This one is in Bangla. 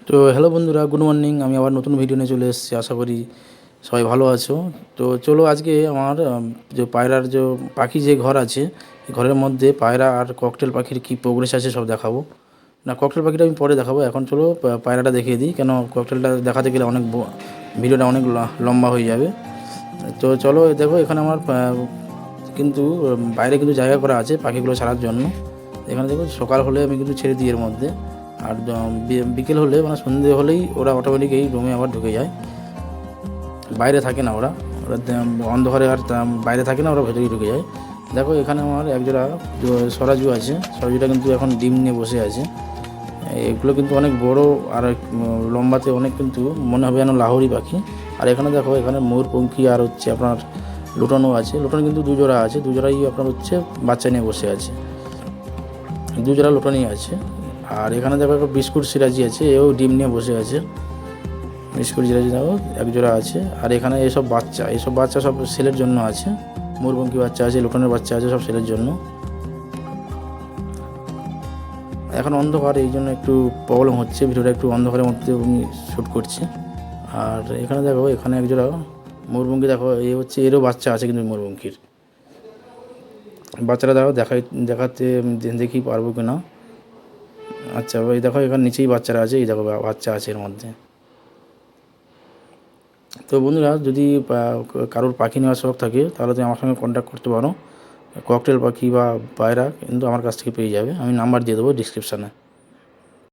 তো হ্যালো বন্ধুরা, গুড মর্নিং। আমি আবার নতুন ভিডিও নিয়ে চলে এসেছি। আশা করি সবাই ভালো আছো। তো চলো আজকে আমার যে পায়রার যে পাখি যে ঘর আছে, এই ঘরের মধ্যে পায়রা আর ককটেল পাখির কী প্রোগ্রেস আছে সব দেখাবো। না, ককটেল পাখিটা আমি পরে দেখাবো, এখন চলো পায়রাটা দেখিয়ে দিই। কেন ককটেলটা দেখাতে গেলে ভিডিওটা অনেক লম্বা হয়ে যাবে। তো চলো দেখো, এখানে আমার কিন্তু বাইরে কিন্তু জায়গা করা আছে পাখিগুলো ছাড়ার জন্য। এখানে দেখো সকাল হলে আমি কিন্তু ছেড়ে দিই এর মধ্যে, আর বিকেল হলে মানে সন্ধ্যে হলেই ওরা অটোমেটিক এই রুমে আবার ঢুকে যায়। বাইরে থাকে না ওরা, ওরা অন্ধকারে আর বাইরে থাকে না, ওরা ভেতরেই ঢুকে যায়। দেখো এখানে আমার একজোড়া সরাজু আছে। সরাজুটা কিন্তু এখন ডিম নিয়ে বসে আছে। এগুলো কিন্তু অনেক বড় আর লম্বাতে অনেক, কিন্তু মনে হবে যেন লাহোরি পাখি। আর এখানে দেখো, এখানে ময়ূরপঙ্খী আর হচ্ছে আপনার লুটানো আছে। লুটানো কিন্তু দুজোড়া আছে, দুজোড়াই আপনার হচ্ছে বাচ্চা নিয়ে বসে আছে, দুজোড়া লুটানি আছে। আর এখানে দেখো একটা বিস্কুট সিরাজি আছে, এও ডিম নিয়ে বসে আছে। বিস্কুট সিরাজি দেখো একজোড়া আছে। আর এখানে এইসব বাচ্চা সব সেলের জন্য আছে। ময়ূরপঙ্খী বাচ্চা আছে, লুটানের বাচ্চা আছে, সব সেলের জন্য। এখন অন্ধকার, এই জন্য একটু প্রবলেম হচ্ছে, ভিডিওটা একটু অন্ধকারের মধ্যে আমি শ্যুট করছি। আর এখানে দেখো, এখানে একজোড়া ময়ূরপঙ্খী দেখো, এই হচ্ছে এরও বাচ্চা আছে, কিন্তু ময়ূরপঙ্খীর বাচ্চারা দেখো দেখাতে দেখি পারবো কি না। আচ্ছা, এই দেখো এখানে নিচেই বাচ্চারা আছে, এই দেখো বাচ্চা আছে এর মধ্যে। তো বন্ধুরা, যদি কারোর পাখি নেওয়ার শখ থাকে তাহলে তুমি আমার সঙ্গে কন্ট্যাক্ট করতে পারো। ককটেল পাখি বা পায়রা কিন্তু আমার কাছ থেকে পেয়ে যাবে, আমি নাম্বার দিয়ে দেবো ডিসক্রিপশানে।